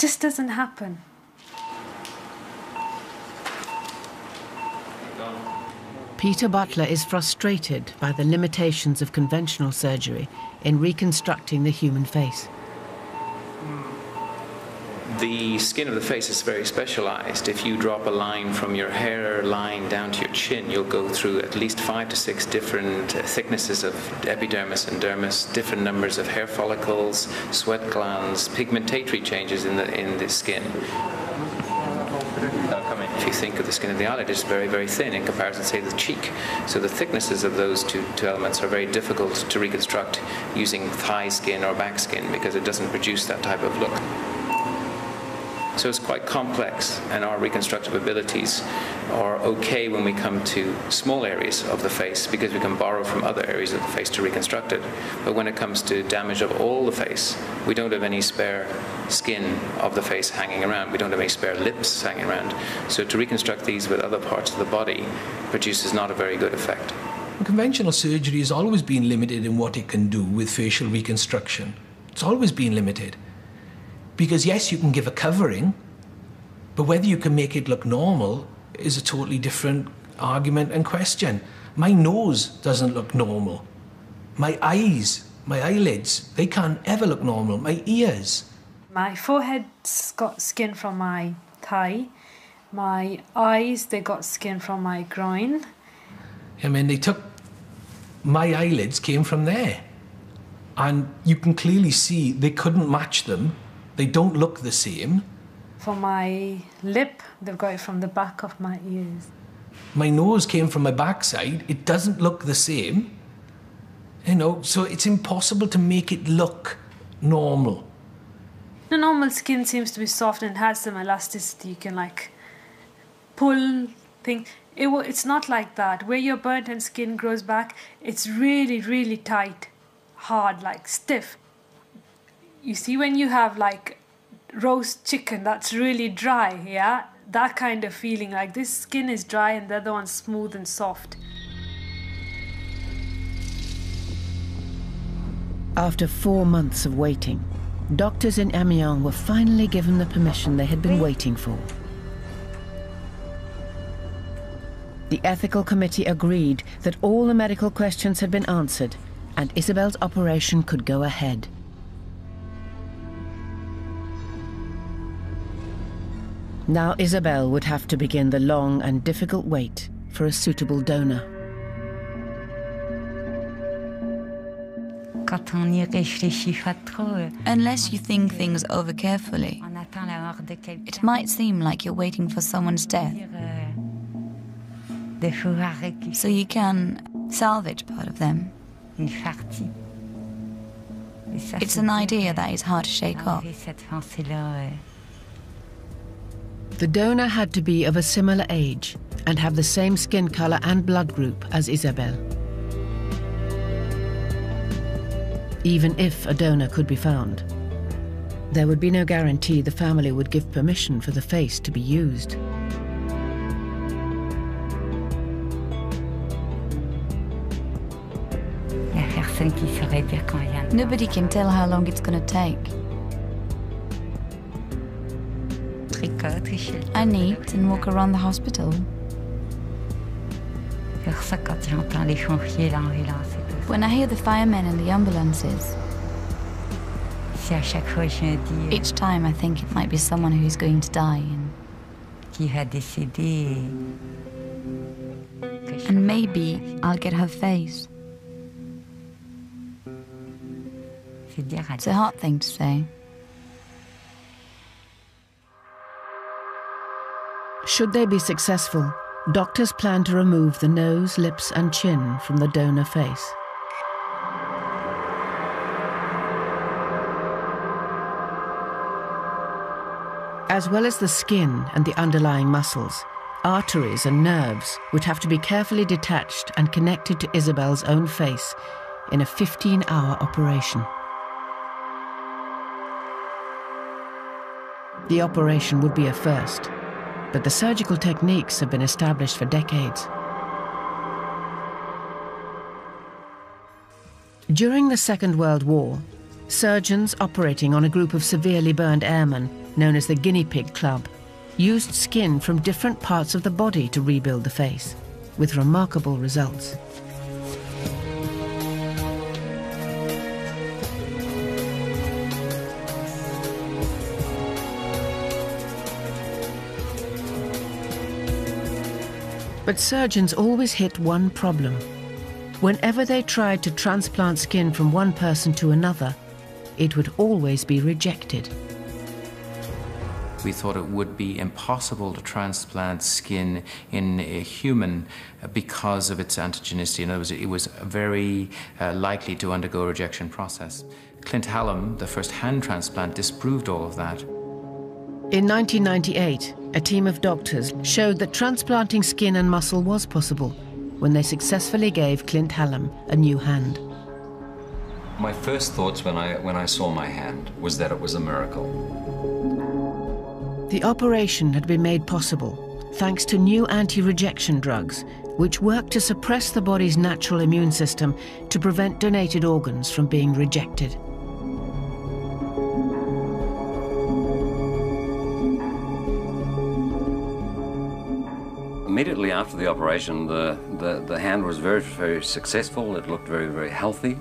just doesn't happen. Peter Butler is frustrated by the limitations of conventional surgery in reconstructing the human face. The skin of the face is very specialized. If you drop a line from your hairline down to your chin, you'll go through at least 5 to 6 different thicknesses of epidermis and dermis, different numbers of hair follicles, sweat glands, pigmentatory changes in the skin. If you think of the skin of the eyelid, it's very, very thin in comparison, say, to the cheek. So the thicknesses of those two elements are very difficult to reconstruct using thigh skin or back skin because it doesn't produce that type of look. So it's quite complex, and our reconstructive abilities are okay when we come to small areas of the face because we can borrow from other areas of the face to reconstruct it. But when it comes to damage of all the face, we don't have any spare skin of the face hanging around. We don't have any spare lips hanging around. So to reconstruct these with other parts of the body produces not a very good effect. Conventional surgery has always been limited in what it can do with facial reconstruction. It's always been limited. Because yes, you can give a covering, but whether you can make it look normal is a totally different argument and question. My nose doesn't look normal. My eyes, my eyelids, they can't ever look normal. My ears. My forehead's got skin from my thigh. My eyes, they got skin from my groin. I mean, my eyelids came from there. And you can clearly see they couldn't match them. They don't look the same. For my lip, they've got it from the back of my ears. My nose came from my backside. It doesn't look the same. You know, so it's impossible to make it look normal. The normal skin seems to be soft and has some elasticity. You can like pull things. It's not like that. Where your burnt and skin grows back, it's really, really tight, hard, like stiff. You see when you have like roast chicken that's really dry, yeah? That kind of feeling, like this skin is dry and the other one's smooth and soft. After 4 months of waiting, doctors in Amiens were finally given the permission they had been waiting for. The ethical committee agreed that all the medical questions had been answered and Isabelle's operation could go ahead. Now Isabelle would have to begin the long and difficult wait for a suitable donor. Unless you think things over carefully, it might seem like you're waiting for someone's death. So you can salvage part of them. It's an idea that is hard to shake off. The donor had to be of a similar age and have the same skin color and blood group as Isabelle. Even if a donor could be found, there would be no guarantee the family would give permission for the face to be used. Nobody can tell how long it's going to take. I eat and walk around the hospital. When I hear the firemen and the ambulances, each time I think it might be someone who's going to die. And maybe I'll get her face. It's a hard thing to say. Should they be successful, doctors plan to remove the nose, lips and chin from the donor face. As well as the skin and the underlying muscles, arteries and nerves would have to be carefully detached and connected to Isabelle's own face in a 15-hour operation. The operation would be a first, but the surgical techniques have been established for decades. During the Second World War, surgeons operating on a group of severely burned airmen known as the Guinea Pig Club, used skin from different parts of the body to rebuild the face, with remarkable results. But surgeons always hit one problem. Whenever they tried to transplant skin from one person to another, it would always be rejected. We thought it would be impossible to transplant skin in a human because of its antigenicity. In other words, it was very likely to undergo a rejection process. Clint Hallam, the first hand transplant, disproved all of that. In 1998, a team of doctors showed that transplanting skin and muscle was possible when they successfully gave Clint Hallam a new hand. My first thoughts when I saw my hand was that it was a miracle. The operation had been made possible thanks to new anti-rejection drugs, which work to suppress the body's natural immune system to prevent donated organs from being rejected. Immediately after the operation, the hand was very, very successful. It looked very, very healthy.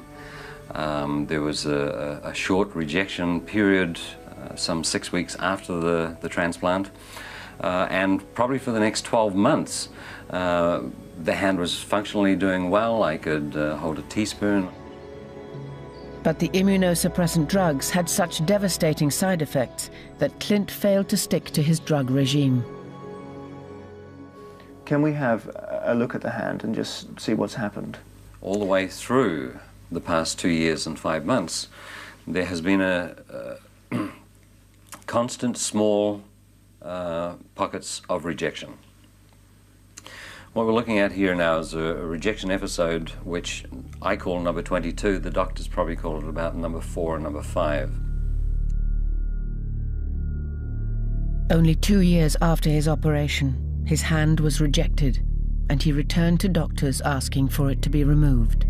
There was a short rejection period, some 6 weeks after the transplant. And probably for the next 12 months, the hand was functionally doing well. I could hold a teaspoon. But the immunosuppressant drugs had such devastating side effects that Clint failed to stick to his drug regime. Can we have a look at the hand and just see what's happened? All the way through the past 2 years and 5 months, there has been a constant small pockets of rejection. What we're looking at here now is a rejection episode which I call number 22. The doctors probably call it about number 4 and number 5. Only 2 years after his operation, his hand was rejected, and he returned to doctors asking for it to be removed.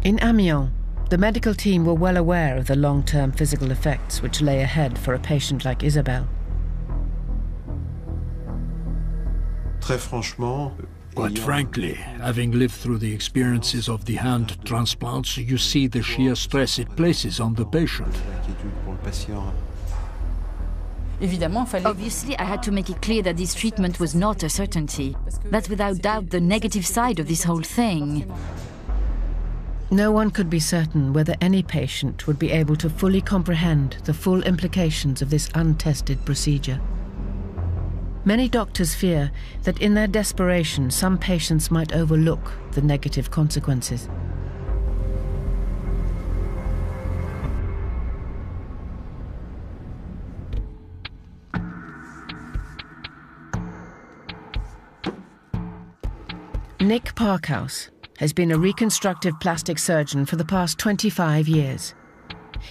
In Amiens, the medical team were well aware of the long-term physical effects which lay ahead for a patient like Isabelle. Quite frankly, having lived through the experiences of the hand transplants, you see the sheer stress it places on the patient. Obviously, I had to make it clear that this treatment was not a certainty. That's without doubt the negative side of this whole thing. No one could be certain whether any patient would be able to fully comprehend the full implications of this untested procedure. Many doctors fear that in their desperation, some patients might overlook the negative consequences. Nick Parkhouse has been a reconstructive plastic surgeon for the past 25 years.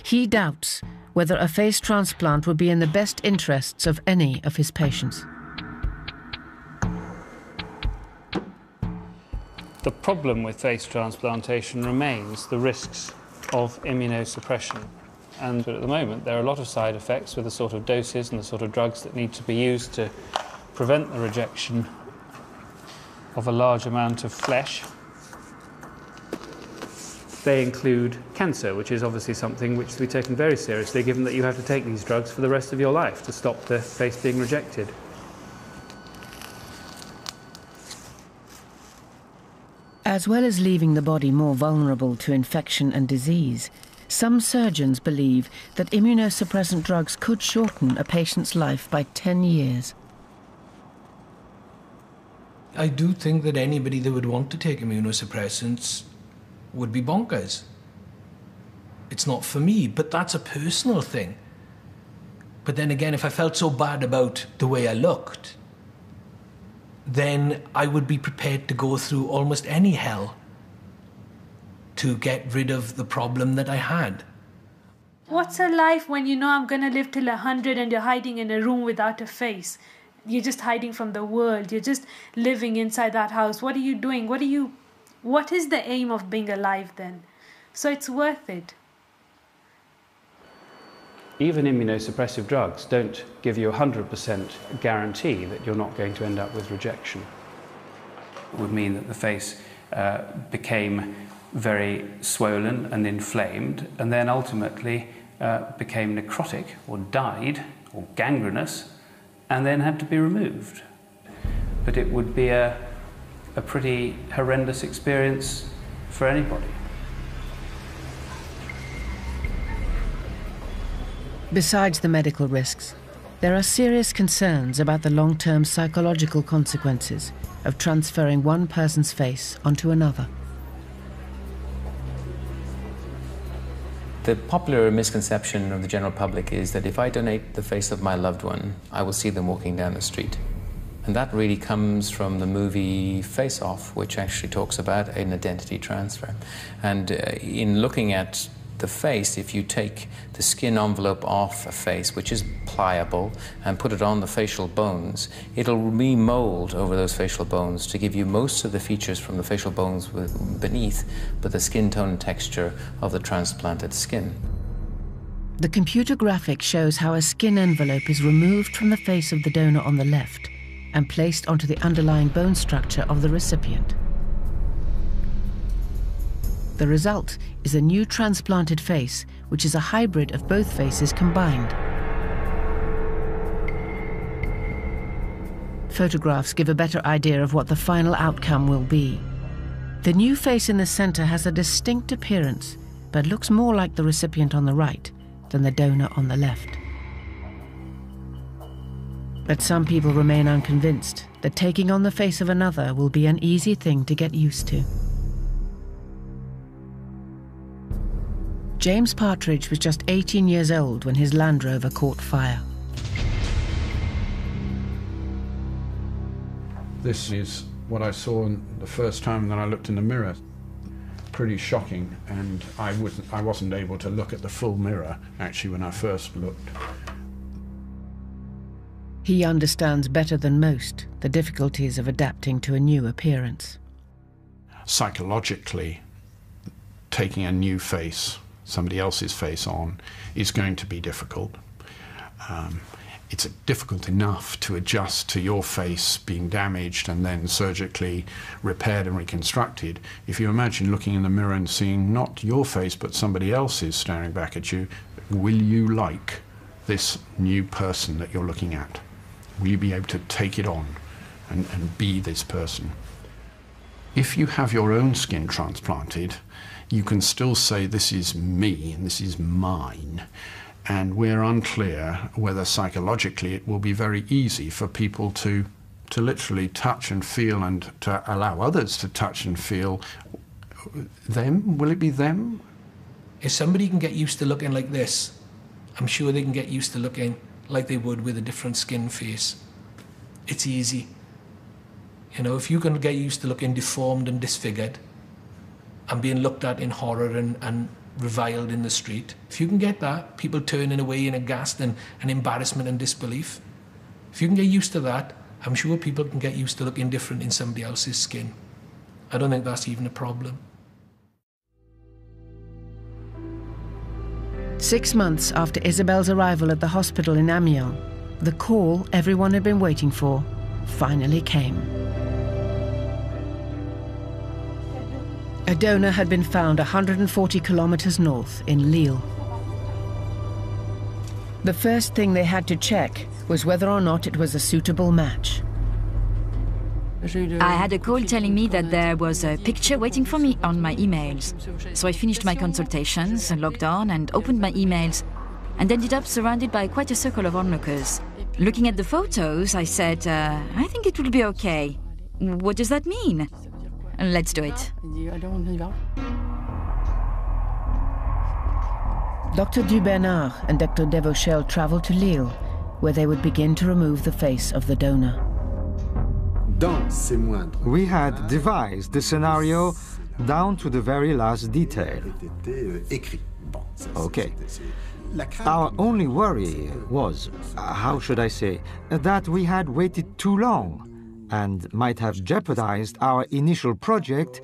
He doubts whether a face transplant would be in the best interests of any of his patients. The problem with face transplantation remains the risks of immunosuppression. And at the moment, there are a lot of side effects with the sort of doses and the sort of drugs that need to be used to prevent the rejection of a large amount of flesh. They include cancer, which is obviously something which is to be taken very seriously, given that you have to take these drugs for the rest of your life to stop the face being rejected. As well as leaving the body more vulnerable to infection and disease, some surgeons believe that immunosuppressant drugs could shorten a patient's life by 10 years. I do think that anybody that would want to take immunosuppressants would be bonkers. It's not for me, but that's a personal thing. But then again, if I felt so bad about the way I looked, then I would be prepared to go through almost any hell to get rid of the problem that I had. What's a life when you know I'm going to live till 100 and you're hiding in a room without a face? You're just hiding from the world. You're just living inside that house. What are you doing? What are you what is the aim of being alive then? So it's worth it. Even immunosuppressive drugs don't give you a 100% guarantee that you're not going to end up with rejection. It would mean that the face became very swollen and inflamed, and then ultimately became necrotic or died or gangrenous, and then had to be removed. But it would be a pretty horrendous experience for anybody. Besides the medical risks, there are serious concerns about the long-term psychological consequences of transferring one person's face onto another. The popular misconception of the general public is that if I donate the face of my loved one, I will see them walking down the street. And that really comes from the movie Face Off, which actually talks about an identity transfer. And in looking at the face, if you take the skin envelope off a face, which is pliable, and put it on the facial bones, it'll remold over those facial bones to give you most of the features from the facial bones beneath, but the skin tone and texture of the transplanted skin. The computer graphic shows how a skin envelope is removed from the face of the donor on the left and placed onto the underlying bone structure of the recipient. The result is a new transplanted face, which is a hybrid of both faces combined. Photographs give a better idea of what the final outcome will be. The new face in the center has a distinct appearance, but looks more like the recipient on the right than the donor on the left. But some people remain unconvinced that taking on the face of another will be an easy thing to get used to. James Partridge was just 18 years old when his Land Rover caught fire. This is what I saw the first time that I looked in the mirror. Pretty shocking, and I wasn't able to look at the full mirror, actually, when I first looked. He understands better than most the difficulties of adapting to a new appearance. Psychologically, taking a new face, somebody else's face on, is going to be difficult. It's difficult enough to adjust to your face being damaged and then surgically repaired and reconstructed. If you imagine looking in the mirror and seeing not your face but somebody else's staring back at you, will you like this new person that you're looking at? Will you be able to take it on and be this person? If you have your own skin transplanted, you can still say this is me and this is mine. And we're unclear whether psychologically it will be very easy for people to literally touch and feel and to allow others to touch and feel them. Will it be them? If somebody can get used to looking like this, I'm sure they can get used to looking like they would with a different skin face. It's easy. You know, if you can get used to looking deformed and disfigured and being looked at in horror and reviled in the street, if you can get that, people turning away in aghast and embarrassment and disbelief, if you can get used to that, I'm sure people can get used to looking different in somebody else's skin. I don't think that's even a problem. 6 months after Isabelle's arrival at the hospital in Amiens, the call everyone had been waiting for finally came. A donor had been found 140 kilometers north in Lille. The first thing they had to check was whether or not it was a suitable match. I had a call telling me that there was a picture waiting for me on my emails. So I finished my consultations, logged on and opened my emails, and ended up surrounded by quite a circle of onlookers. Looking at the photos, I said, I think it will be okay. What does that mean? Let's do it. Dr. Dubernard and Dr. Devauchel traveled to Lille, where they would begin to remove the face of the donor. We had devised the scenario down to the very last detail. Okay. Our only worry was, how should I say, that we had waited too long and might have jeopardized our initial project